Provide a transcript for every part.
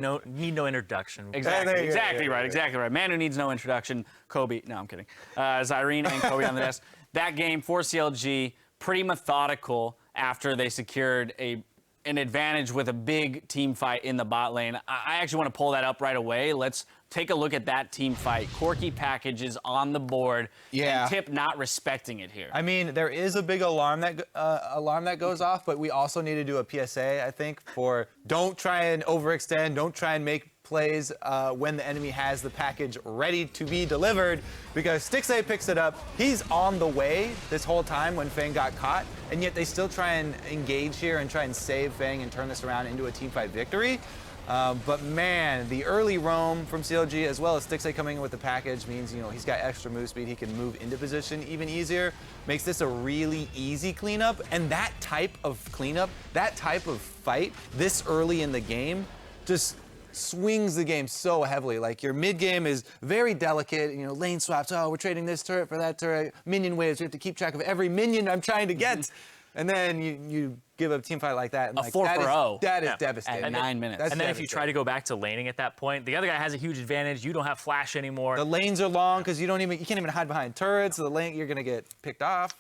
Need no introduction. Exactly. Exactly right. Man who needs no introduction. Kobe. No, I'm kidding. Zyrene and Kobe on the desk. That game for CLG, pretty methodical after they secured an advantage with a big team fight in the bot lane. I actually want to pull that up right away. Let's take a look at that team fight. Corki packages on the board. Yeah. And Tip not respecting it here. I mean, there is a big alarm that goes off, but we also need to do a PSA, I think, for don't try and overextend, don't try and make plays when the enemy has the package ready to be delivered, because Stixxay picks it up. He's on the way this whole time when Feng got caught, and yet they still try and engage here and try and save Feng and turn this around into a teamfight victory. But man, the early roam from CLG as well as Stixxay coming in with the package means, you know, he's got extra move speed. He can move into position even easier. Makes this a really easy cleanup. And that type of cleanup, that type of fight this early in the game just swings the game so heavily. Like, your mid game is very delicate, you know, lane swaps. Oh, we're trading this turret for that turret. Minion waves. We have to keep track of every minion I'm trying to get. And then you give a team fight like that. And a like, 4-0. That is devastating. At 9 minutes. And then if you try to go back to laning at that point, the other guy has a huge advantage. You don't have flash anymore. The lanes are long because you can't even hide behind turrets. So the lane, you're gonna get picked off.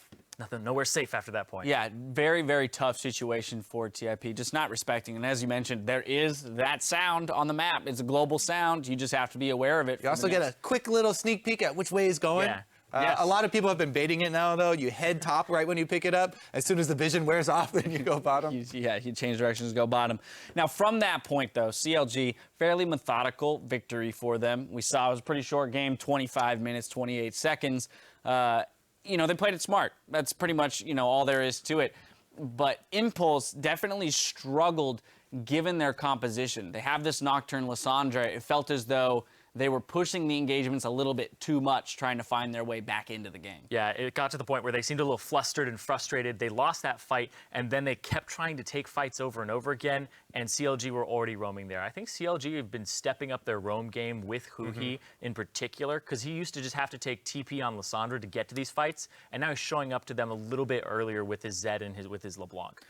Nowhere safe after that point. Yeah, very, very tough situation for TIP, just not respecting. And as you mentioned, there is that sound on the map. It's a global sound. You just have to be aware of it. You also get a quick little sneak peek at which way it's going. Yeah. Yes. A lot of people have been baiting it now, though. You head top right when you pick it up. As soon as the vision wears off, then you go bottom. You change directions, go bottom. Now, from that point, though, CLG, fairly methodical victory for them. We saw it was a pretty short game, 25 minutes, 28 seconds. You know, they played it smart. That's pretty much, you know, all there is to it. But Impulse definitely struggled given their composition. They have this Nocturne Lissandra. It felt as though they were pushing the engagements a little bit too much, trying to find their way back into the game. Yeah, it got to the point where they seemed a little flustered and frustrated. They lost that fight, and then they kept trying to take fights over and over again, and CLG were already roaming there. I think CLG have been stepping up their roam game with HuHi in particular, because he used to just have to take TP on Lissandra to get to these fights, and now he's showing up to them a little bit earlier with his Zed and with his LeBlanc.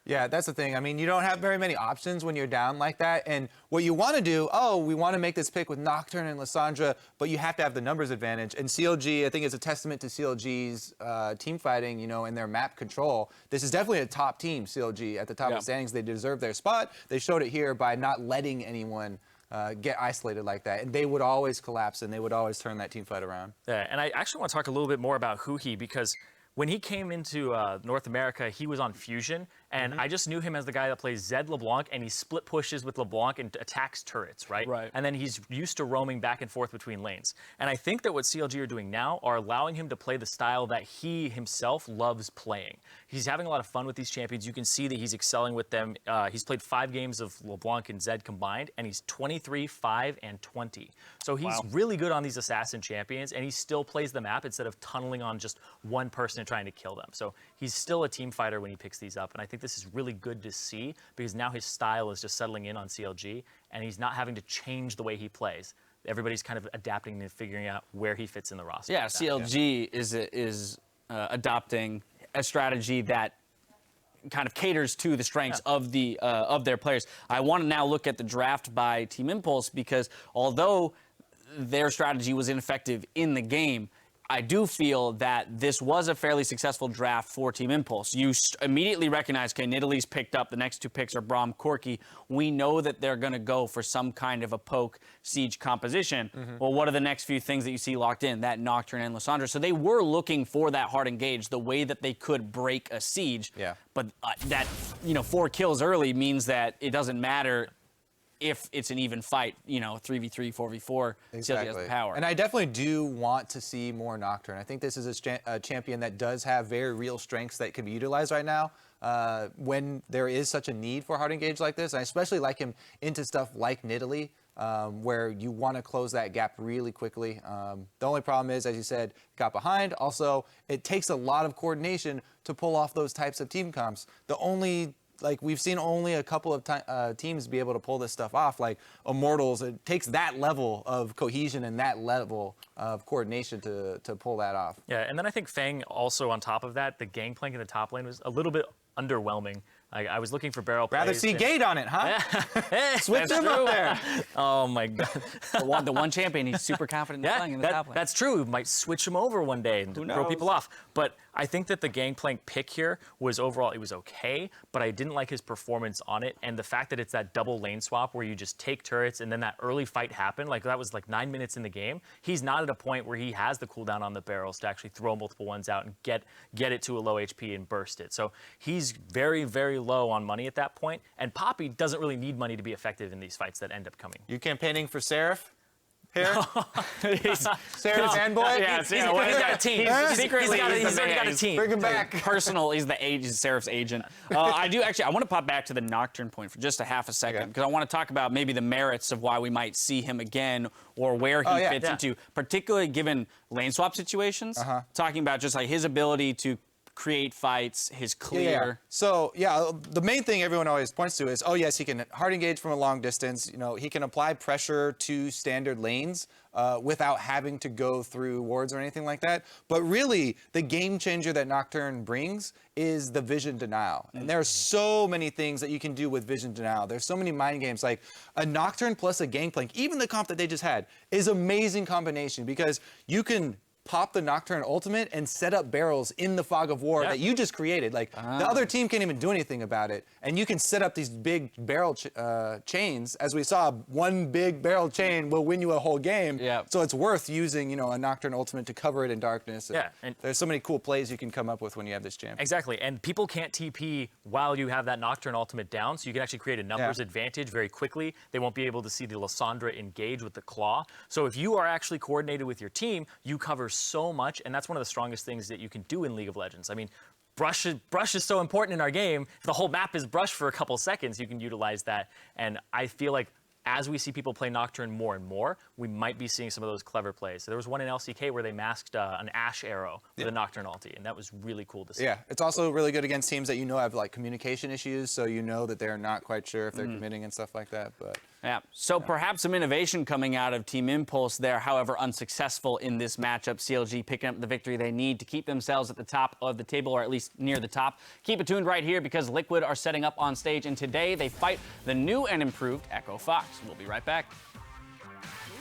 Yeah, that's the thing. I mean, you don't have very many options when you're down like that. And what you want to do, we want to make this pick with Nocturne and Lissandra, but you have to have the numbers advantage. And CLG, I think it's a testament to CLG's team fighting, you know, and their map control. This is definitely a top team, CLG, at the top of the standings. They deserve their spot. They showed it here by not letting anyone get isolated like that. And they would always collapse, and they would always turn that team fight around. Yeah, and I actually want to talk a little bit more about HuHi, because when he came into North America, he was on Fusion, and I just knew him as the guy that plays Zed LeBlanc, and he split pushes with LeBlanc and attacks turrets, right? Right. And then he's used to roaming back and forth between lanes. And I think that what CLG are doing now are allowing him to play the style that he himself loves playing. He's having a lot of fun with these champions. You can see that he's excelling with them. He's played 5 games of LeBlanc and Zed combined, and he's 23, 5, and 20. So he's really good on these assassin champions, and he still plays the map instead of tunneling on just one person and trying to kill them. So he's still a team fighter when he picks these up, and I think this is really good to see, because now his style is just settling in on CLG, and he's not having to change the way he plays. Everybody's kind of adapting and figuring out where he fits in the roster. Yeah, CLG is adopting a strategy that kind of caters to the strengths of their players. I want to now look at the draft by Team Impulse, because although their strategy was ineffective in the game, I do feel that this was a fairly successful draft for Team Impulse. You immediately recognize, okay, Nidalee's picked up. The next 2 picks are Braum, Corki. We know that they're going to go for some kind of a poke siege composition. Well, what are the next few things that you see locked in? That Nocturne and Lissandra. So they were looking for that hard engage, the way that they could break a siege. Yeah. But that, 4 kills early means that it doesn't matter if it's an even fight, 3v3, 4v4, CLG has the power. And I definitely do want to see more Nocturne. I think this is a champion that does have very real strengths that could be utilized right now when there is such a need for hard engage like this. I especially like him into stuff like Nidalee, where you want to close that gap really quickly. The only problem is, as you said, got behind. Also, it takes a lot of coordination to pull off those types of team comps. We've seen only a couple of teams be able to pull this stuff off, like Immortals. It takes that level of cohesion and that level of coordination to pull that off. Yeah, and then I think Feng also on top of that, the Gangplank in the top lane was a little bit underwhelming. I was looking for barrel Rather plays. see Gate on it, huh? Switch him up there. Oh my God. The one champion he's super confident in playing in the top lane. That's true. We might switch him over one day and throw people off. But I think that the Gangplank pick here was overall, it was okay, but I didn't like his performance on it. And the fact that it's that double lane swap where you just take turrets and then that early fight happened, like that was like 9 minutes in the game. He's not at a point where he has the cooldown on the barrels to actually throw multiple ones out and get it to a low HP and burst it. So he's very, very low on money at that point. And Poppy doesn't really need money to be effective in these fights that end up coming. You campaigning for Seraph? Here? Sarah's fanboy? Yeah, he's got a team. Secretly, he's already got a team. Bring him back. Personal, he's Seraph's agent. I want to pop back to the Nocturne point for just a half a second, because I want to talk about maybe the merits of why we might see him again or where he fits into, particularly given lane swap situations. Talking about just like his ability to create fights, his clear. So, the main thing everyone always points to is, oh, yes, he can hard engage from a long distance. You know, he can apply pressure to standard lanes without having to go through wards or anything like that. But really, the game changer that Nocturne brings is the vision denial. And there are so many things that you can do with vision denial. There's so many mind games, like a Nocturne plus a Gangplank, even the comp that they just had, is amazing combination because you can pop the Nocturne ultimate and set up barrels in the fog of war that you just created. Like, the other team can't even do anything about it. And you can set up these big barrel chains. As we saw, one big barrel chain will win you a whole game. So it's worth using, you know, a Nocturne ultimate to cover it in darkness. And there's so many cool plays you can come up with when you have this champion. Exactly. And people can't TP while you have that Nocturne ultimate down, so you can actually create a numbers advantage very quickly. They won't be able to see the Lissandra engage with the claw. So if you are actually coordinated with your team, you cover so much, and that's one of the strongest things that you can do in League of Legends. I mean, brush is so important in our game. If the whole map is brush for a couple seconds, you can utilize that. And I feel like as we see people play Nocturne more and more, we might be seeing some of those clever plays. So there was one in LCK where they masked an Ashe arrow with a Nocturne ulti, and that was really cool to see. Yeah, it's also really good against teams that you know have like communication issues, so you know that they're not quite sure if they're committing and stuff like that. But so perhaps some innovation coming out of Team Impulse there, however unsuccessful in this matchup. CLG picking up the victory they need to keep themselves at the top of the table, or at least near the top. Keep it tuned right here because Liquid are setting up on stage, and today they fight the new and improved Echo Fox. We'll be right back.